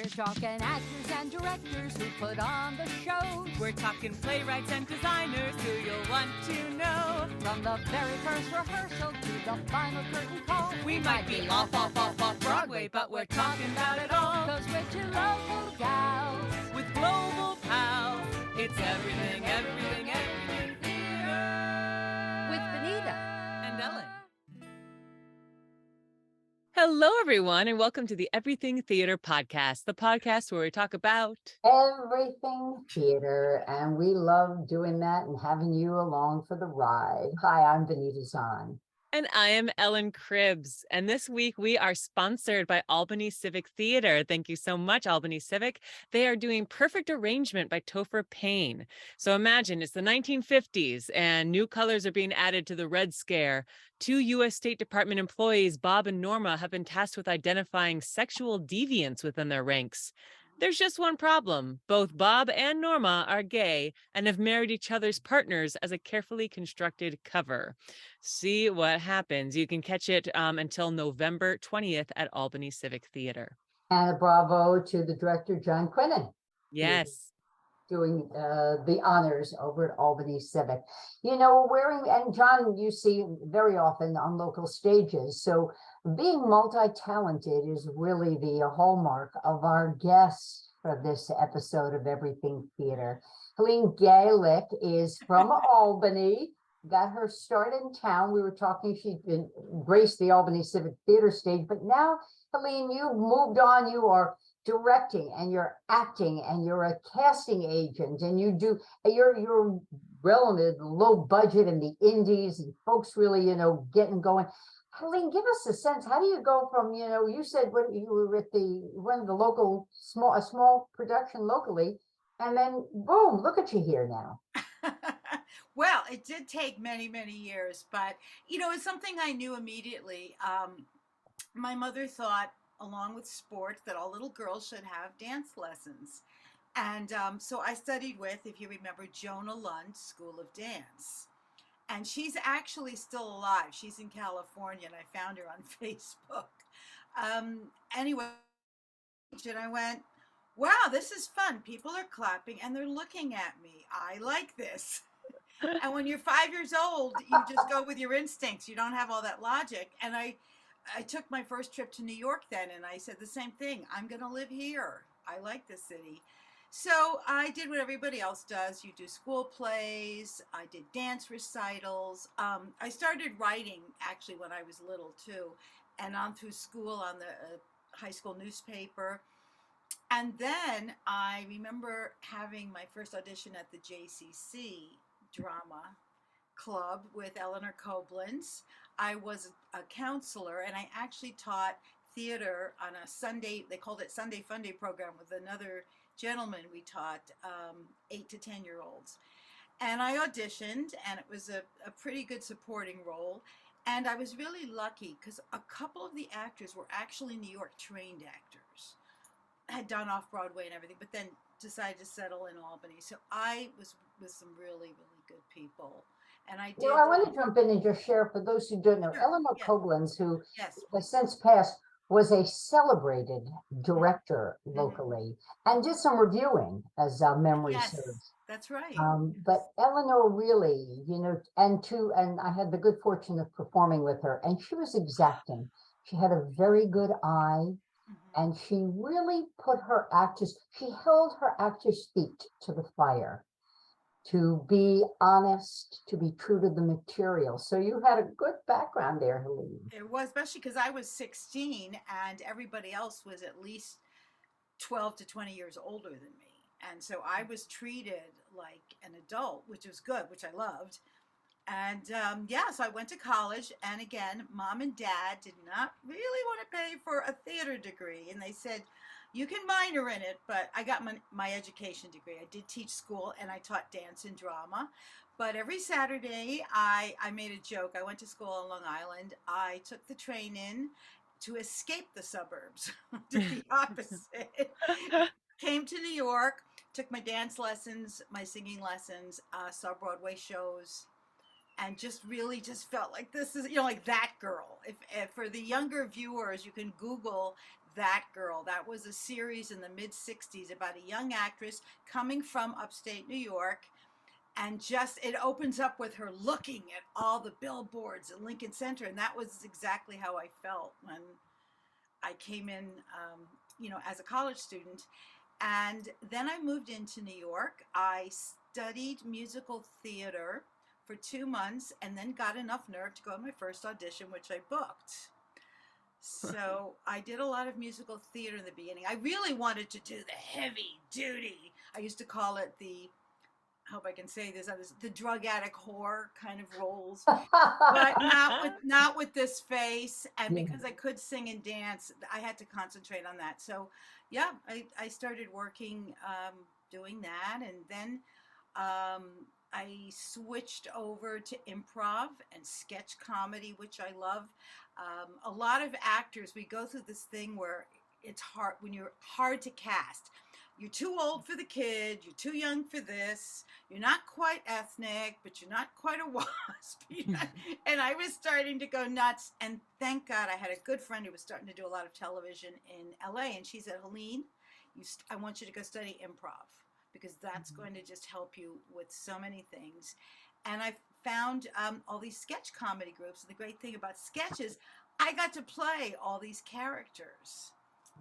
We're talking actors and directors who put on the shows. We're talking playwrights and designers who you'll want to know. From the very first rehearsal to the final curtain call. We might be off Broadway, but we're talking about it all. 'Cause we're two local gals With global pals, it's everything, everything, everything theater. with Benita And Ellen. Hello, everyone, and welcome to the Everything Theater Podcast, the podcast where we talk about everything theater, and we love doing that and having you along for the ride. Hi, I'm Benita Zahn. And I am Ellen Cribbs. And this week we are sponsored by Albany Civic Theater. Thank you so much, Albany Civic. They are doing Perfect Arrangement by Topher Payne. So imagine it's the 1950s and new colors are being added to the Red Scare. Two U.S. State Department employees, Bob and Norma, have been tasked with identifying sexual deviants within their ranks. There's just one problem. Both Bob and Norma are gay and have married each other's partners as a carefully constructed cover. See what happens. You can catch it until November 20th at Albany Civic Theater. And a bravo to the director, John Quinnen. Yes. Doing the honors over at Albany Civic. You know, and John, you see very often on local stages. So being multi-talented is really the hallmark of our guest for this episode of Everything Theater. Helene Galek is from Albany, got her start in town. We were talking, she'd been graced the Albany Civic Theater stage, but now, Helene, you've moved on. You are directing and you're acting and you're a casting agent and you're relevant, low budget in the indies and folks really, getting going. Helene, give us a sense. How do you go from, you said when you were at one of the local a small production locally, and then boom, look at you here now. Well, it did take many, many years, but it's something I knew immediately. My mother thought, along with sports, that all little girls should have dance lessons. And so I studied with, if you remember, Jonah Lund School of Dance. And she's actually still alive. She's in California, and I found her on Facebook. Anyway, and I went, wow, this is fun. People are clapping, and they're looking at me. I like this. And when you're 5 years old, you just go with your instincts. You don't have all that logic. And I took my first trip to New York then, and I said the same thing. I'm going to live here. I like this city. So I did what everybody else does. You do school plays. I did dance recitals. I started writing, actually, when I was little, too, and on through school on the high school newspaper. And then I remember having my first audition at the JCC Drama Club with Eleanor Koblenz. I was a counselor, and I actually taught theater on a Sunday, they called it Sunday Fun Day program, with another gentleman. We taught 8 to 10-year-olds. And I auditioned, and it was a pretty good supporting role. And I was really lucky because a couple of the actors were actually New York trained actors, had done off-Broadway and everything, but then decided to settle in Albany. So I was with some really, really good people. And I did. Well, I want to jump in and just share for those who don't know, Sure. Eleanor Yeah. Koblenz, who Yes. has since passed, was a celebrated director locally and did some reviewing, as memory Yes, serves. that's right. But Eleanor really, and I had the good fortune of performing with her, and she was exacting. She had a very good eye, and she really she held her actors' feet to the fire, to be honest, to be true to the material. So you had a good background there, Helene. It was, especially because I was 16 and everybody else was at least 12 to 20 years older than me. And so I was treated like an adult, which was good, which I loved. And so I went to college. And again, Mom and Dad did not really want to pay for a theater degree. And they said, you can minor in it, but I got my education degree. I did teach school, and I taught dance and drama. But every Saturday, I made a joke. I went to school on Long Island. I took the train in to escape the suburbs, did the opposite. Came to New York, took my dance lessons, my singing lessons, saw Broadway shows, and just really just felt like this is, like that girl. If for the younger viewers, you can Google That Girl. That was a series in the mid 60s about a young actress coming from upstate New York. And just it opens up with her looking at all the billboards in Lincoln Center. And that was exactly how I felt when I came in, as a college student. And then I moved into New York. I studied musical theater for 2 months and then got enough nerve to go to my first audition, which I booked. So I did a lot of musical theater in the beginning. I really wanted to do the heavy duty. I used to call it I hope I can say this, the drug addict whore kind of roles, but not with this face. And Yeah. because I could sing and dance, I had to concentrate on that. So yeah, I started working, doing that. And then I switched over to improv and sketch comedy, which I love. A lot of actors, we go through this thing where it's hard when you're hard to cast. You're too old for the kid, you're too young for this, you're not quite ethnic, but you're not quite a wasp. And I was starting to go nuts. And thank God I had a good friend who was starting to do a lot of television in LA. And she said, Helene, I want you to go study improv because that's going to just help you with so many things. And I found all these sketch comedy groups. And the great thing about sketches, I got to play all these characters.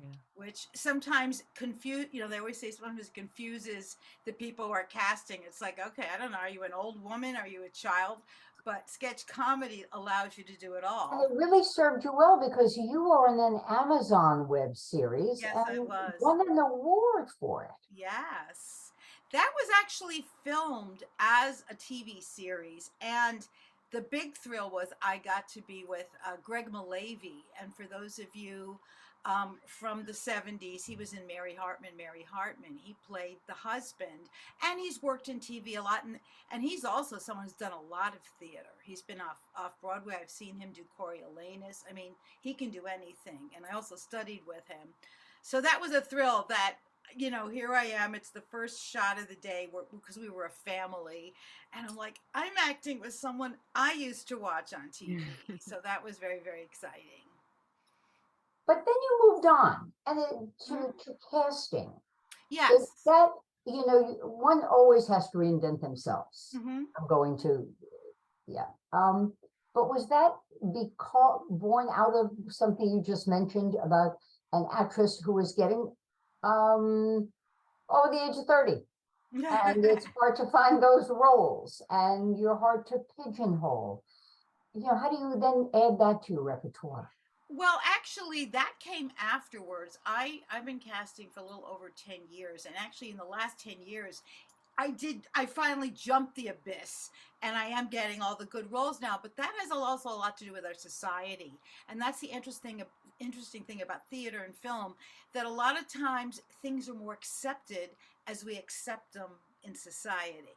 Yeah. Which sometimes they always say sometimes it confuses the people who are casting. It's like, okay, I don't know, are you an old woman? Are you a child? But sketch comedy allows you to do it all. And it really served you well because you were in an Amazon web series Yes, and I was. won an award for it. Yes. That was actually filmed as a TV series. And the big thrill was I got to be with Greg Malavy. And for those of you from the 70s, he was in Mary Hartman. He played the husband, and he's worked in TV a lot. And he's also someone who's done a lot of theater. He's been off Broadway. I've seen him do Coriolanus. I mean, he can do anything. And I also studied with him. So that was a thrill that, here I am. It's the first shot of the day because we were a family. And I'm like, I'm acting with someone I used to watch on TV. So that was very, very exciting. But then you moved on to casting. Yes. Is that, one always has to reinvent themselves. Mm-hmm. I'm going to, yeah. But was that born out of something you just mentioned about an actress who was getting over the age of 30? And it's hard to find those roles and you're hard to pigeonhole. How do you then add that to your repertoire? Well, actually, that came afterwards. I've been casting for a little over 10 years. And actually, in the last 10 years, I finally jumped the abyss and I am getting all the good roles now. But that has also a lot to do with our society. And that's the interesting thing about theater and film, that a lot of times things are more accepted as we accept them in society.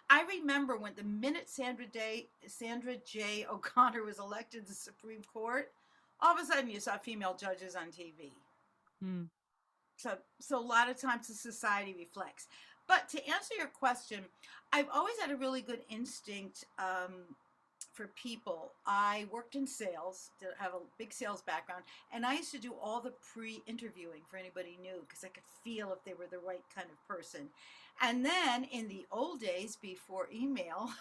I remember when the minute Sandra J. O'Connor was elected to the Supreme Court, all of a sudden you saw female judges on TV. Mm. So a lot of times the society reflects. But to answer your question, I've always had a really good instinct for people. I worked in sales, have a big sales background, and I used to do all the pre-interviewing for anybody new because I could feel if they were the right kind of person. And then in the old days before email,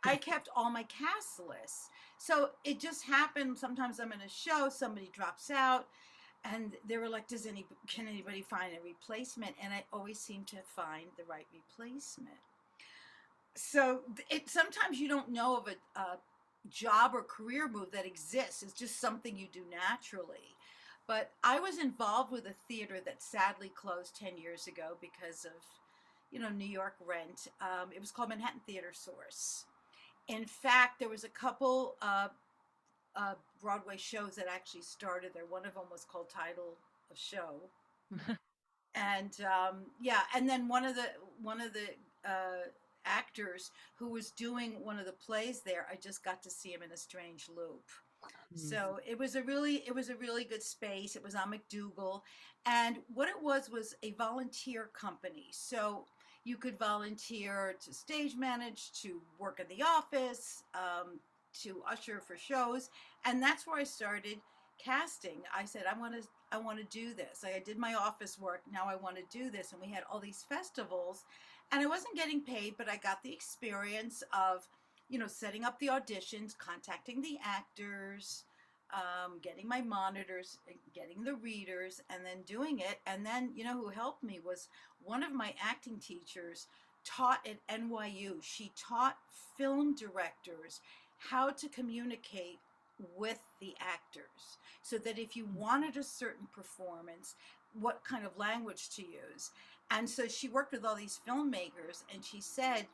I kept all my cast lists. So it just happened. Sometimes I'm in a show, somebody drops out, and they were like, can anybody find a replacement? And I always seem to find the right replacement. So sometimes you don't know of a job or career move that exists. It's just something you do naturally. But I was involved with a theater that sadly closed 10 years ago because of, New York rent. It was called Manhattan Theater Source. In fact, there was a couple Broadway shows that actually started there. One of them was called Title of Show. And and then one of the actors who was doing one of the plays there, I just got to see him in a strange loop. So it was a really good space. It was on McDougal, and what it was a volunteer company. So you could volunteer to stage manage, to work in the office, to usher for shows, and that's where I started casting, I said, I want to do this. I did my office work. Now I want to do this. And we had all these festivals, and I wasn't getting paid, but I got the experience of, setting up the auditions, contacting the actors, getting my monitors, getting the readers, and then doing it. And then, who helped me was one of my acting teachers taught at NYU. She taught film directors how to communicate with the actors so that if you wanted a certain performance, what kind of language to use. And so she worked with all these filmmakers, and she said,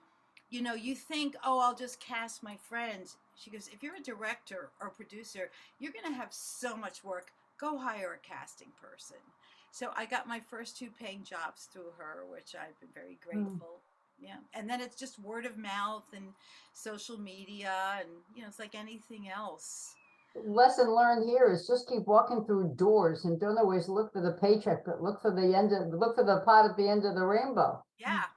you think, oh, I'll just cast my friends. She goes, if you're a director or producer, you're going to have so much work. Go hire a casting person. So I got my first 2 paying jobs through her, which I've been very grateful. Yeah. And then it's just word of mouth and social media, and, it's like anything else. Lesson learned here is just keep walking through doors and don't always look for the paycheck, but look for the pot at the end of the rainbow. Yeah.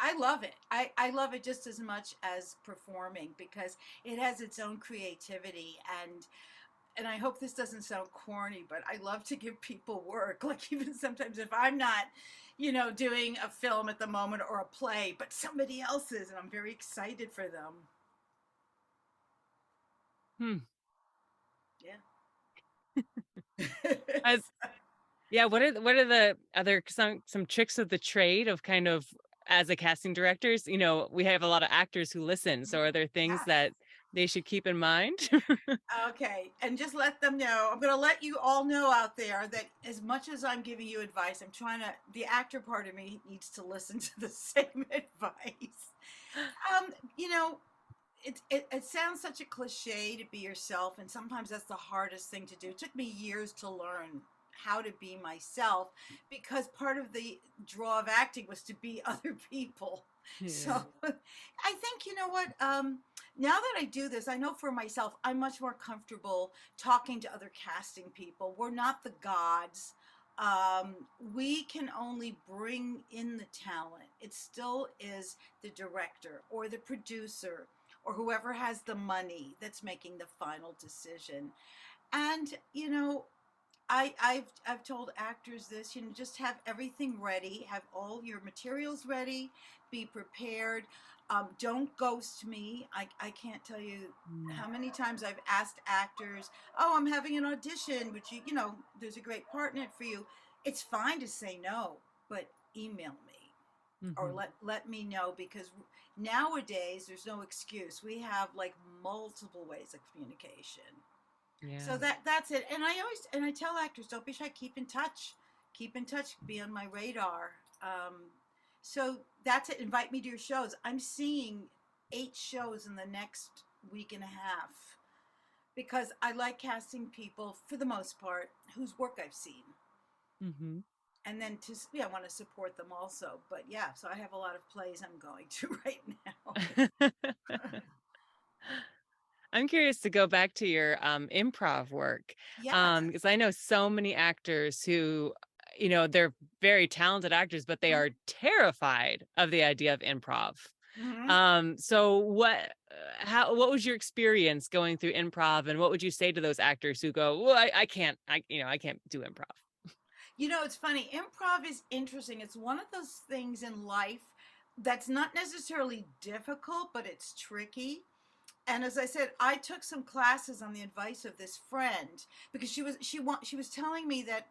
I love it. I love it just as much as performing, because it has its own creativity, and I hope this doesn't sound corny, but I love to give people work. Like, even sometimes if I'm not, doing a film at the moment or a play, but somebody else is, and I'm very excited for them. Yeah. Yeah, what are the other some tricks of the trade of kind of, as a casting directors, we have a lot of actors who listen. So are there things Yes. that they should keep in mind? Okay, and just let them know. I'm going to let you all know out there that as much as I'm giving you advice, the actor part of me needs to listen to the same advice. You know, it sounds such a cliche to be yourself, and sometimes that's the hardest thing to do. It took me years to learn how to be myself, because part of the draw of acting was to be other people. So I think, you know what, now that I do this, I know for myself, I'm much more comfortable talking to other casting people. We're not the gods. We can only bring in the talent. It still is the director or the producer or whoever has the money that's making the final decision. And, I've told actors this, just have everything ready, have all your materials ready, be prepared. Don't ghost me. I can't tell you how many times I've asked actors, oh, I'm having an audition, which there's a great part in it for you. It's fine to say no, but email me or let me know, because nowadays there's no excuse. We have like multiple ways of communication. Yeah. So that's it. And I tell actors, don't be shy, keep in touch. Keep in touch, be on my radar. So that's it. Invite me to your shows. I'm seeing 8 shows in the next week and a half, because I like casting people, for the most part, whose work I've seen. And then I want to support them also. But yeah, so I have a lot of plays I'm going to right now. I'm curious to go back to your improv work, Yes. because I know so many actors who, they're very talented actors, but they are terrified of the idea of improv. So what was your experience going through improv, and what would you say to those actors who go, well, I can't do improv? It's funny. Improv is interesting. It's one of those things in life that's not necessarily difficult, but it's tricky. And as I said, I took some classes on the advice of this friend, because she was telling me that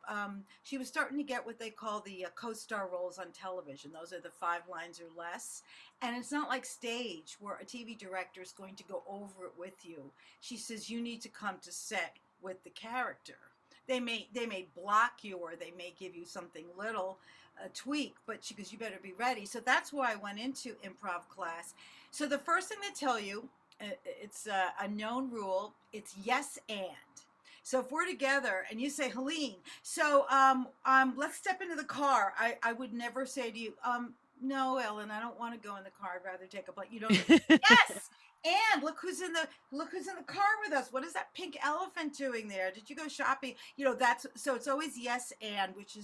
she was starting to get what they call the co-star roles on television. Those are the 5 lines or less, and it's not like stage where a TV director is going to go over it with you. She says you need to come to set with the character. They may block you, or they may give you something little tweak, but she goes, you better be ready. So that's why I went into improv class. So the first thing they tell you, it's a known rule. It's yes and. So if we're together and you say, Helene, so let's step into the car. I would never say to you, no, Ellen, I don't want to go in the car. I'd rather take a bite. You don't. Yes. And look who's in the car with us. What is that pink elephant doing there? Did you go shopping? So it's always yes and, which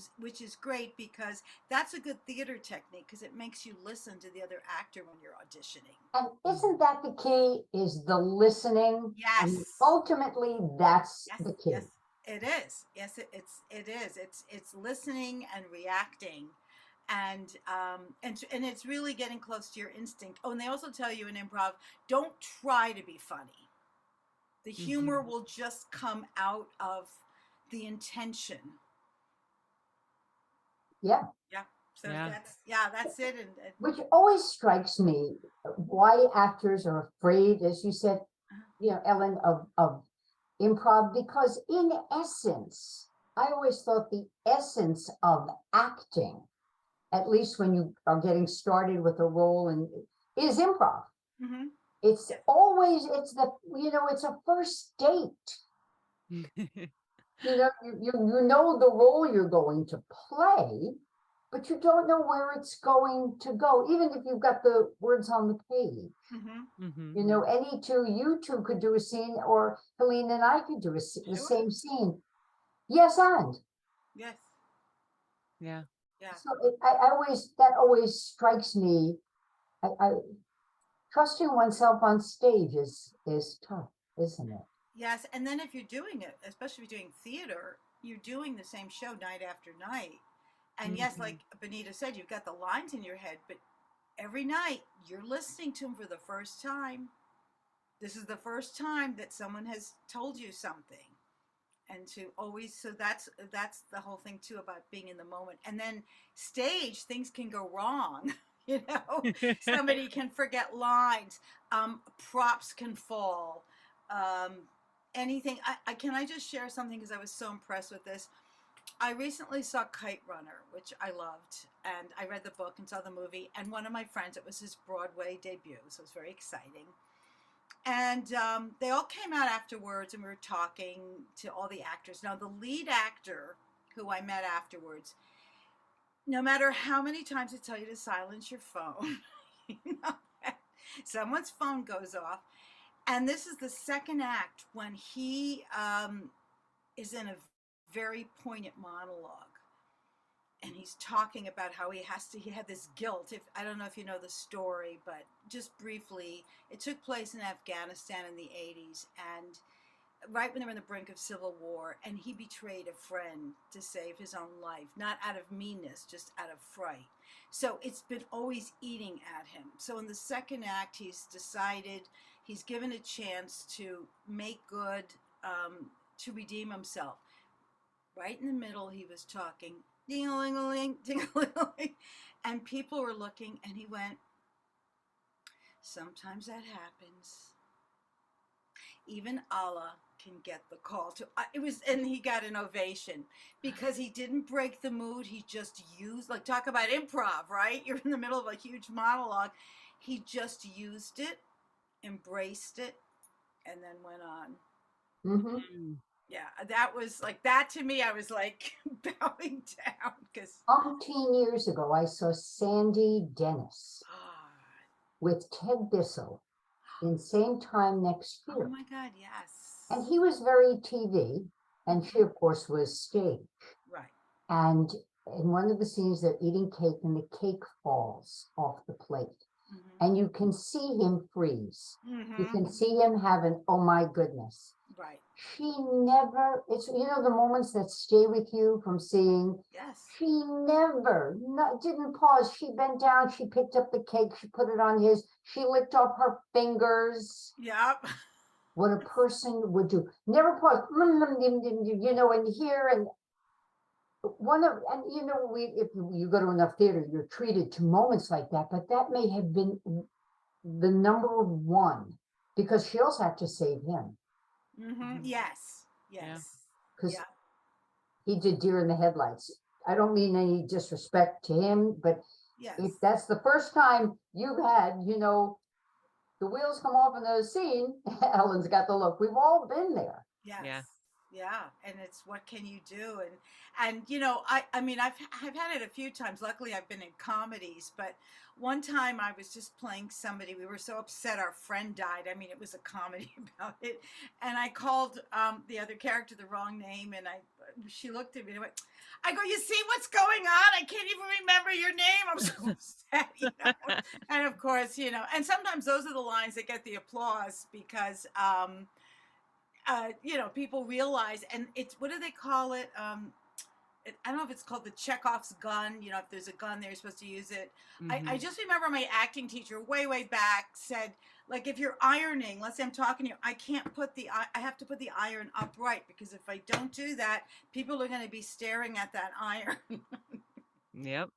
is great, because that's a good theater technique, because it makes you listen to the other actor when you're auditioning. And isn't that the key, is the listening? Yes. And ultimately, that's the key. Yes. It is. Yes, it is. It's listening and reacting, and it's really getting close to your instinct. Oh, and they also tell you in improv, don't try to be funny. The humor will just come out of the intention. Yeah. Yeah. So Yeah. that's it. And Which always strikes me, why actors are afraid, as you said, Ellen, of improv, because in essence, I always thought the essence of acting, at least when you are getting started with a role, and is improv. mhm. It's Yeah. always, it's it's a first date. You know the role you're going to play, but you don't know where it's going to go, even if you've got the words on the page. Mhm. Any two, you two could do a scene, or Helene and I could do the Sure. same scene. Yes, and Yes. Yeah. Yeah. so that always strikes me. I trusting oneself on stage is tough, isn't it? Yes, and then if you're doing it, especially if you're doing theater, you're doing the same show night after night. And yes, like Benita said, you've got the lines in your head, but every night you're listening to them for the first time. This is the first time that someone has told you something. And to always, so that's the whole thing too about being in the moment. And then stage, things can go wrong. Somebody can forget lines, props can fall, um, anything. I just share something because I was so impressed with this. I recently saw Kite Runner, which I loved, and I read the book and saw the movie. And one of my friends, it was his Broadway debut, so it was very exciting. And they all came out afterwards, and we were talking to all the actors. Now, the lead actor who I met afterwards, no matter how many times I tell you to silence your phone, you know, someone's phone goes off. And this is the second act when he is in a very poignant monologue. And he's talking about how he had this guilt. If I don't know if you know the story, but just briefly, it took place in Afghanistan in the 80s, and right when they were in the brink of civil war, and he betrayed a friend to save his own life, not out of meanness, just out of fright. So it's been always eating at him. So in the second act, he's decided, he's given a chance to make good, to redeem himself. Right in the middle, he was talking, ding-a-ling-a-ling, ding-a-ling-a-ling, and people were looking, and he went, sometimes that happens. Even Allah can get the call to it was, and he got an ovation because he didn't break the mood. He just used, like, talk about improv, right? You're in the middle of a huge monologue. He just used it, embraced it, and then went on. Yeah, that was like, that to me, I was like bowing down because 18 years ago, I saw Sandy Dennis with Ted Bissell in Same Time Next oh Year. my God, yes. And he was very TV, and she, of course, was stage. Right. And in one of the scenes, they're eating cake, and the cake falls off the plate. And you can see him freeze. You can see him have an, oh my goodness. Right. She never, it's, the moments that stay with you from seeing. Yes. She never, didn't pause. She bent down, she picked up the cake, she put it on his, she licked off her fingers. Yep. What a person would do. Never pause, and here, and if you go to enough theater, you're treated to moments like that, but that may have been the number one, because she also had to save him. Yes. Yes. Because Yeah. he did deer in the headlights. I don't mean any disrespect to him, but Yes. if that's the first time you've had, the wheels come off in the scene, Ellen's got the look. We've all been there. Yes. Yeah. Yeah. And it's, what can you do? And I mean, I've had it a few times. Luckily, I've been in comedies, but one time I was just playing somebody. We were so upset our friend died. I mean, it was a comedy about it. And I called the other character the wrong name, and she looked at me and went, I go, you see what's going on? I can't even remember your name. I'm so upset, And of course, and sometimes those are the lines that get the applause because, people realize, and it's, what do they call it? I don't know if it's called the Chekhov's gun. If there's a gun, they're supposed to use it. I just remember my acting teacher way back said, like, if you're ironing, let's say I'm talking to you, I have to put the iron upright, because if I don't do that, people are going to be staring at that iron. Yep.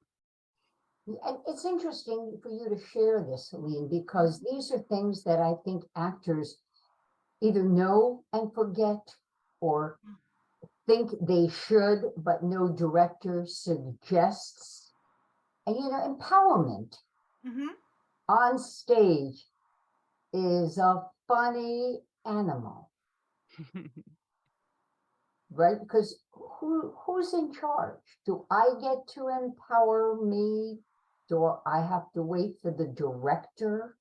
And it's interesting for you to share this, Helene, because these are things that I think actors either know and forget, or think they should, but no director suggests. And empowerment on stage is a funny animal, right? Because who's in charge? Do I get to empower me? Do I have to wait for the director?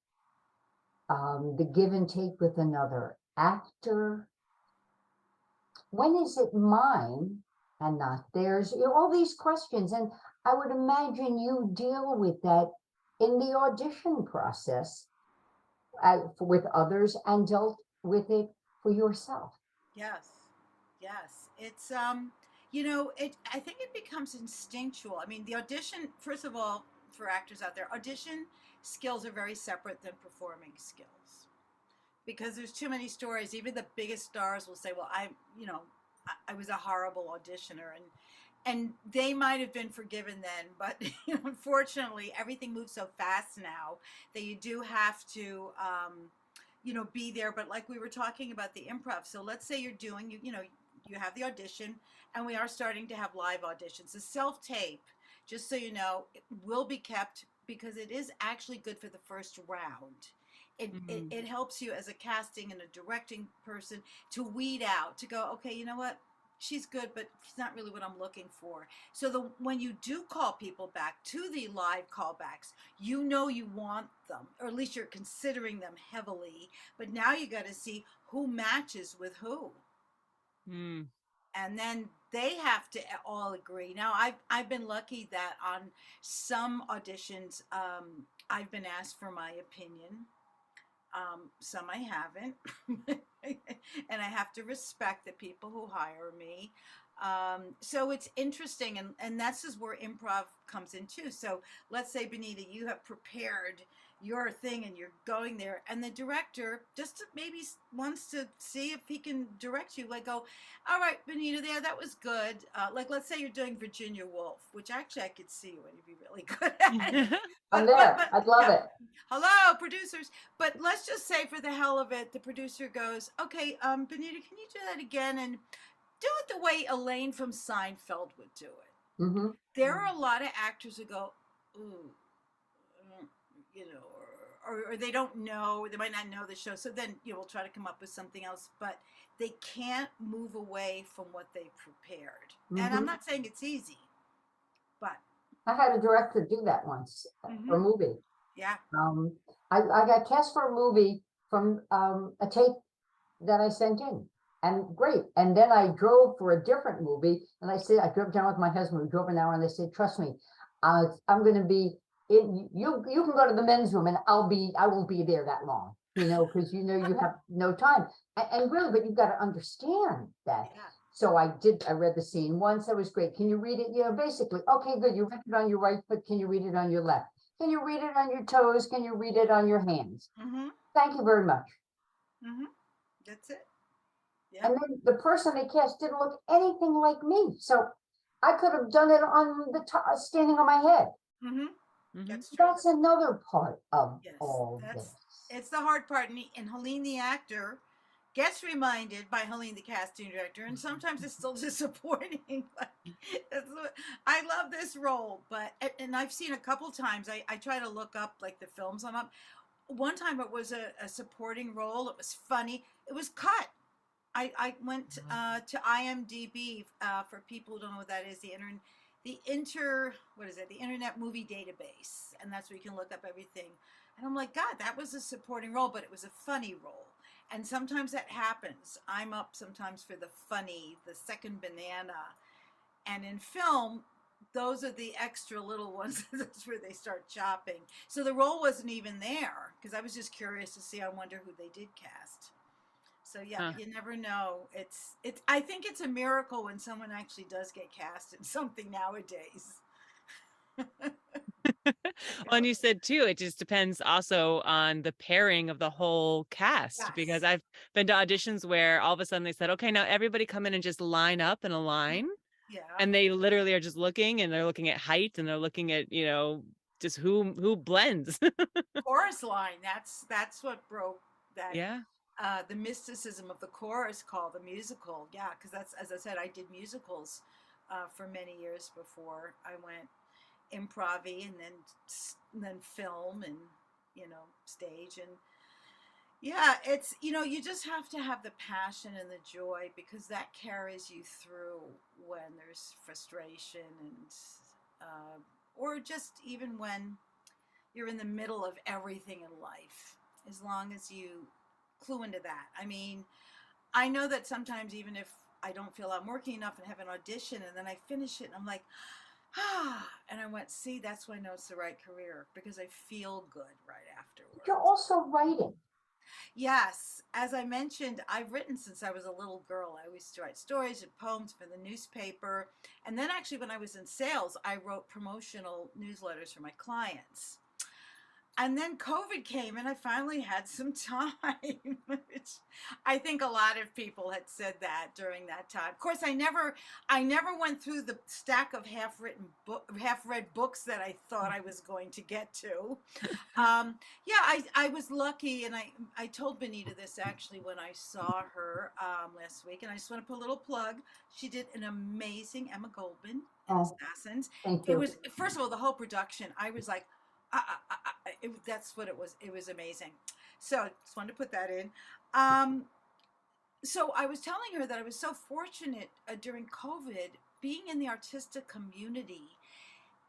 The give and take with another actor? When is it mine and not theirs? All these questions. And I would imagine you deal with that in the audition process with others, and dealt with it for yourself. Yes. It's I think it becomes instinctual. I mean, the audition, first of all, for actors out there, audition skills are very separate than performing skills, because there's too many stories. Even the biggest stars will say, well, I was a horrible auditioner, and they might have been forgiven then, but unfortunately everything moves so fast now that you do have to be there. But like we were talking about the improv, so let's say you're doing, you have the audition, and we are starting to have live auditions. The self-tape, just so you know, it will be kept, because it is actually good for the first round. It helps you as a casting and a directing person to weed out, to go, okay, you know what, she's good, but she's not really what I'm looking for. So when you do call people back to the live callbacks, you want them, or at least you're considering them heavily. But now you got to see who matches with who. And then they have to all agree. Now, I've been lucky that on some auditions, I've been asked for my opinion. Some I haven't. And I have to respect the people who hire me. So it's interesting, and that's just where improv comes in too. So let's say, Benita, you have prepared your thing and you're going there, and the director just maybe wants to see if he can direct you, like, go, all right, Benita, yeah, that was good. Like, let's say you're doing Virginia Woolf, which actually I could see you and you'd be really good at. I'm there. I'd love it. Hello, producers. But let's just say, for the hell of it, the producer goes, okay, Benita, can you do that again, and do it the way Elaine from Seinfeld would do it? There are a lot of actors who go, ooh, or they don't know, they might not know the show. So then, we'll try to come up with something else, but they can't move away from what they prepared. And I'm not saying it's easy, but. I had a director do that once for a movie. Yeah. I got cast for a movie from a tape that I sent in, and great. And then I drove for a different movie, and I drove down with my husband. We drove an hour, and they said, "Trust me, I'm going to be in. You can go to the men's room, and I won't be there that long, because you have no time. And really, but you've got to understand that." Yeah. So I read the scene once. That was great. Can you read it? Basically, okay, good. You read it on your right foot. Can you read it on your left? Can you read it on your toes? Can you read it on your hands? Thank you very much. That's it. Yeah. And then the person they cast didn't look anything like me. So I could have done it on the top, standing on my head. That's another part of all this. It's the hard part. And Helene, the actor, gets reminded by Helene, the casting director, and sometimes it's still disappointing. I love this role, and I've seen a couple times. I try to look up, like, the films I'm up. One time it was a supporting role. It was funny. It was cut. I went to IMDb, for people who don't know what that is, the Internet Movie Database, and that's where you can look up everything. And I'm like, God, that was a supporting role, but it was a funny role. And sometimes that happens. I'm up sometimes for the funny, the second banana. And in film, those are the extra little ones. That's where they start chopping. So the role wasn't even there, because I was just curious to see, I wonder who they did cast. So yeah, Huh. you never know. I think it's a miracle when someone actually does get cast in something nowadays. Well, and you said too, it just depends also on the pairing of the whole cast, because Yes. I've been to auditions where all of a sudden they said, okay, now everybody come in and just line up in a line. Yeah. And they literally are just looking, and they're looking at height, and they're looking at, just who blends. Chorus line. That's what broke that Yeah. the mysticism of the chorus call the musical. Yeah, because that's, as I said, I did musicals for many years before I went improv and then film and stage. And yeah, it's, you just have to have the passion and the joy, because that carries you through when there's frustration and or just even when you're in the middle of everything in life, as long as you clue into that. I mean, I know that sometimes, even if I don't feel I'm working enough and have an audition and then I finish it and I'm like, and I went, see, that's why I know it's the right career, because I feel good right You're afterwards. also writing. Yes, as I mentioned, I've written since I was a little girl. I used to write stories and poems for the newspaper. And then actually, when I was in sales, I wrote promotional newsletters for my clients. And then COVID came and I finally had some time, which I think a lot of people had said that during that time. Of course, I never went through the stack of half-read books that I thought I was going to get to. Yeah, I was lucky, and I told Benita this actually when I saw her last week, and I just want to put a little plug. She did an amazing Emma Goldman in Oh, Assassins. thank It you. was, first of all, the whole production. I was like, that's what it was. It was amazing. So just wanted to put that in. So I was telling her that I was so fortunate during COVID, being in the artistic community.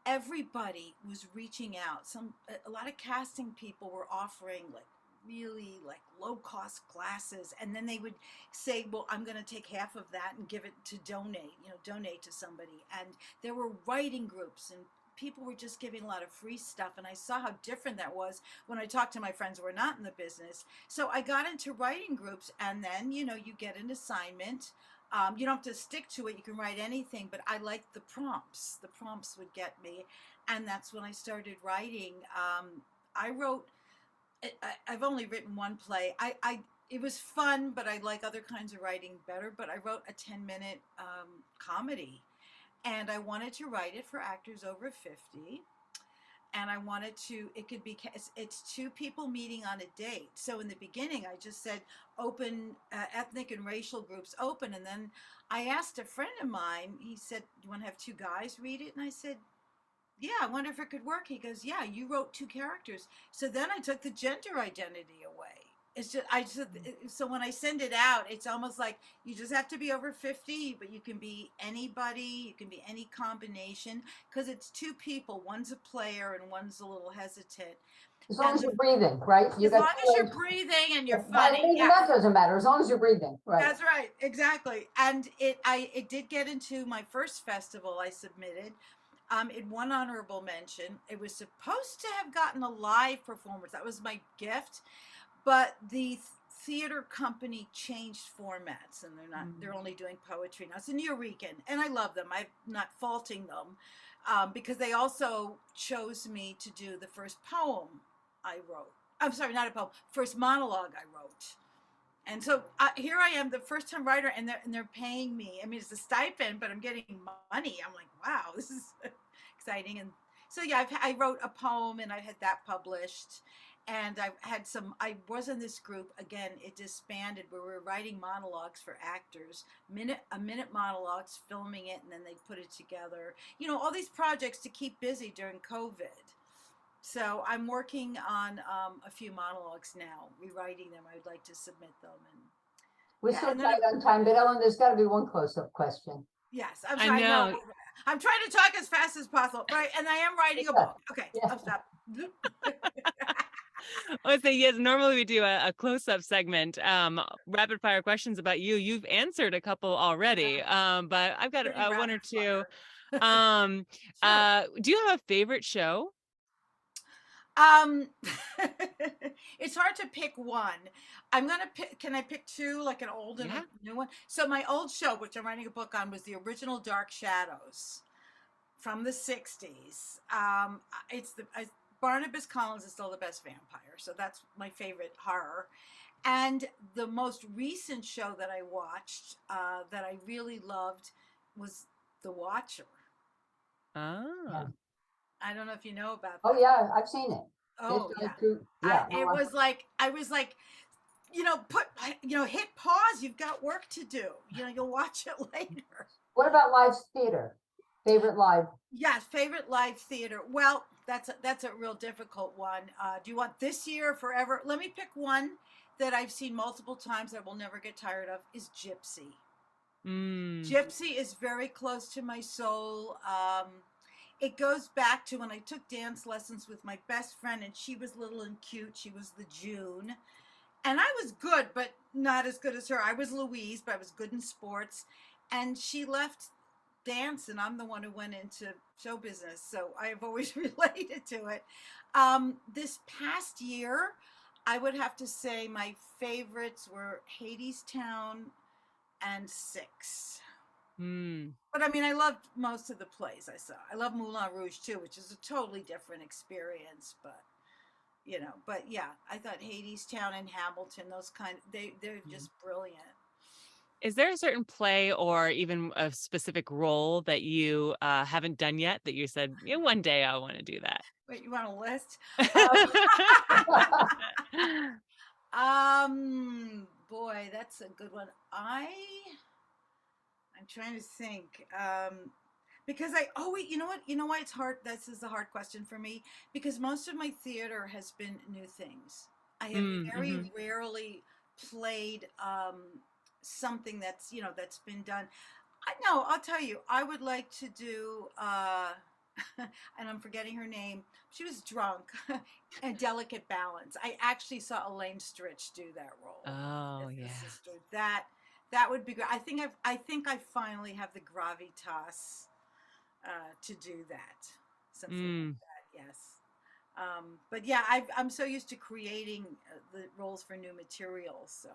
Everybody was reaching out. A lot of casting people were offering like really like low cost classes, and then they would say, well, I'm going to take half of that and give it to donate to somebody. And there were writing groups, and people were just giving a lot of free stuff, and I saw how different that was when I talked to my friends who were not in the business. So I got into writing groups, and then you get an assignment. You don't have to stick to it. You can write anything, but I liked the prompts. The prompts would get me, and that's when I started writing. I wrote. I've only written one play. It was fun, but I like other kinds of writing better. But I wrote a 10-minute comedy, and I wanted to write it for actors over 50. And I wanted to, it could be, it's two people meeting on a date. So in the beginning, I just said open, ethnic and racial groups open. And then I asked a friend of mine, he said, you want to have two guys read it? And I said, yeah, I wonder if it could work. He goes, yeah, you wrote two characters. So then I took the gender identity away. It's just, so when I send it out, it's almost like you just have to be over 50, but you can be anybody, you can be any combination, because it's two people. One's a player and one's a little hesitant. As long And as you're breathing, right? You as got long as two you're breathing and you're but funny, even yeah. that doesn't matter as long as you're breathing, right? That's right, exactly. And it did get into my first festival I submitted. It won honorable mention. It was supposed to have gotten a live performance. That was my gift, but the theater company changed formats, and they're only doing poetry now. It's a Nuyorican, and I love them. I'm not faulting them, because they also chose me to do the first poem I wrote. I'm sorry, not a poem, first monologue I wrote. And so here I am, the first time writer, and they're paying me. I mean, it's a stipend, but I'm getting money. I'm like, wow, this is exciting. And so yeah, I wrote a poem, and I had that published. And I had some. I was in this group again. It disbanded, where we were writing monologues for actors, a minute monologues, filming it, and then they put it together. All these projects to keep busy during COVID. So I'm working on a few monologues now, rewriting them. I would like to submit them, and We're yeah, so and then tight on time, but Ellen, there's got to be one close-up question. yes, I'm I sorry. No, know. I'm trying to talk as fast as possible, right? And I am writing a Yeah, book. Okay, yeah. I'll stop. I would say yes. Normally we do a close-up segment, rapid fire questions about you. You've answered a couple already, but I've got Pretty one or rapid two. fire. Sure. Do you have a favorite show? Um, it's hard to pick one. I'm gonna pick. Can I pick two, like an old and Yeah. a new one? So my old show, which I'm writing a book on, was the original Dark Shadows from the '60s. It's the Barnabas Collins is still the best vampire, so that's my favorite horror. And the most recent show that I watched that I really loved was The Watcher. Oh. I don't know if you know about Oh that. yeah, I've seen it. It's Oh yeah. true. Yeah. It was like I was like, hit pause. You've got work to do. You'll watch it later. What about live theater? Favorite live? Yes, favorite live theater. Well, that's a real difficult one. Do you want this year or forever? Let me pick one that I've seen multiple times that I will never get tired of. Is Gypsy. Mm. Gypsy is very close to my soul. It goes back to when I took dance lessons with my best friend, and she was little and cute. She was the June. And I was good, but not as good as her. I was Louise, but I was good in sports. And she left dance, and I'm the one who went into show business. So I've always related to it. This past year, I would have to say my favorites were Hadestown and Six. Mm. But I mean, I loved most of the plays I saw. I love Moulin Rouge too, which is a totally different experience. But yeah, I thought Hadestown and Hamilton, those they're just brilliant. Is there a certain play or even a specific role that you haven't done yet that you said, yeah, one day I want to do that? Wait, you want a list? uh, Boy, that's a good one. I'm trying to think. Because I always, you know why it's hard. This is a hard question for me because most of my theater has been new things. I have very mm-hmm. rarely played something that's been done. I know. I'll tell you. I would like to do. And I'm forgetting her name. She was drunk. A Delicate Balance. I actually saw Elaine Stritch do that role Oh, as the yeah. sister. That would be great. I think I finally have the gravitas to do that. Something like that. Yes. But yeah, I'm so used to creating the roles for new material. So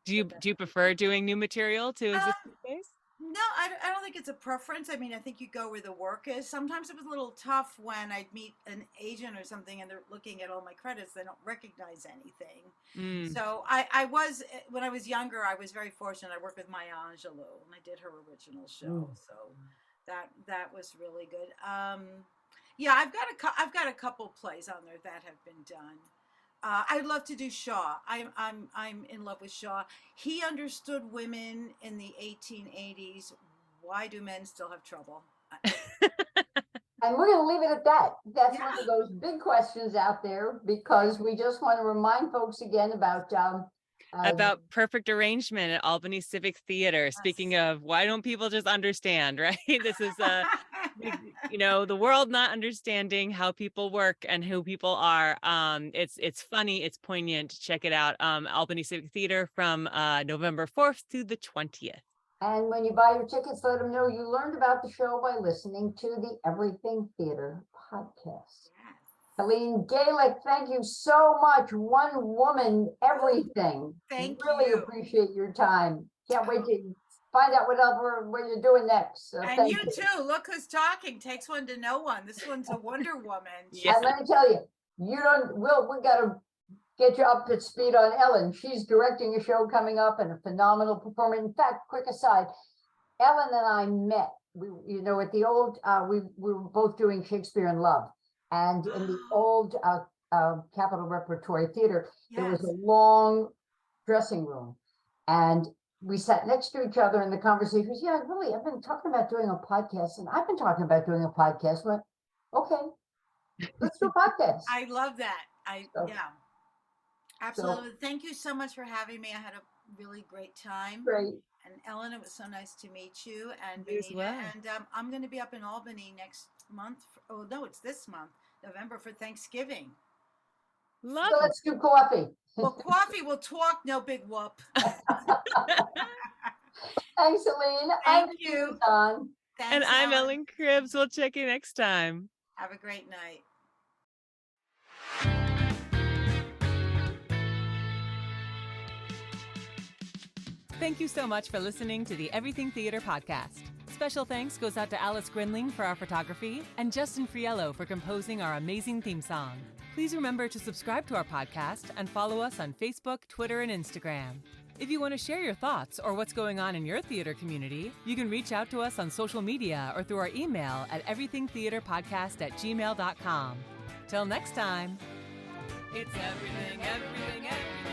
Do you prefer doing new material to existing um, space? no, I don't think it's a preference. I mean, I think you go where the work is. Sometimes it was a little tough when I'd meet an agent or something and they're looking at all my credits. They don't recognize anything. Mm. So I was, when I was younger, I was very fortunate. I worked with Maya Angelou and I did her original show. So that was really good. Yeah, I've got a couple plays on there that have been done. I'd love to do Shaw. I'm in love with Shaw. He understood women in the 1880s. Why do men still have trouble? And we're going to leave it at that. That's Yeah. one of those big questions out there because we just want to remind folks again about Perfect arrangement at Albany Civic Theater. Speaking of, why don't people just understand, right? This is the world not understanding how people work and who people are. It's funny, it's poignant. Check it out. Albany Civic Theater from November 4th to the 20th. And when you buy your tickets, let them know you learned about the show by listening to the Everything Theater podcast. Yes. Helene Galek, thank you so much. One woman, everything. Thank really you. appreciate your time. Can't wait to find out what you're doing next. So And you too. Look who's talking. Takes one to know one. This one's a Wonder Woman. Yeah. And let me tell you, we got to get you up to speed on Ellen. She's directing a show coming up and a phenomenal performer. In fact, quick aside, Ellen and I met, at the old, we were both doing Shakespeare in Love. And in the old Capitol Repertory Theater, there was a long dressing room. And we sat next to each other and the conversation was, yeah, really, I've been talking about doing a podcast and I've been talking about doing a podcast. Went, okay, let's do a podcast. I love that. Yeah. Absolutely. Thank you so much for having me. I had a really great time. Great. And Ellen, it was so nice to meet you and You as Benita. well. And I'm going to be up in Albany next month. Oh no, it's this month, November, for Thanksgiving. Love So let's do coffee. Well, coffee, we'll talk. No big whoop. Thanks, Helene. Thank you. Don. Thanks, And I'm Ellen. Ellen Cribbs. We'll check you next time. Have a great night. Thank you so much for listening to the Everything Theater podcast. Special thanks goes out to Alice Grinling for our photography and Justin Friello for composing our amazing theme song. Please remember to subscribe to our podcast and follow us on Facebook, Twitter, and Instagram. If you want to share your thoughts or what's going on in your theater community, you can reach out to us on social media or through our email at everythingtheaterpodcast@gmail.com. Till next time, it's everything, everything, everything.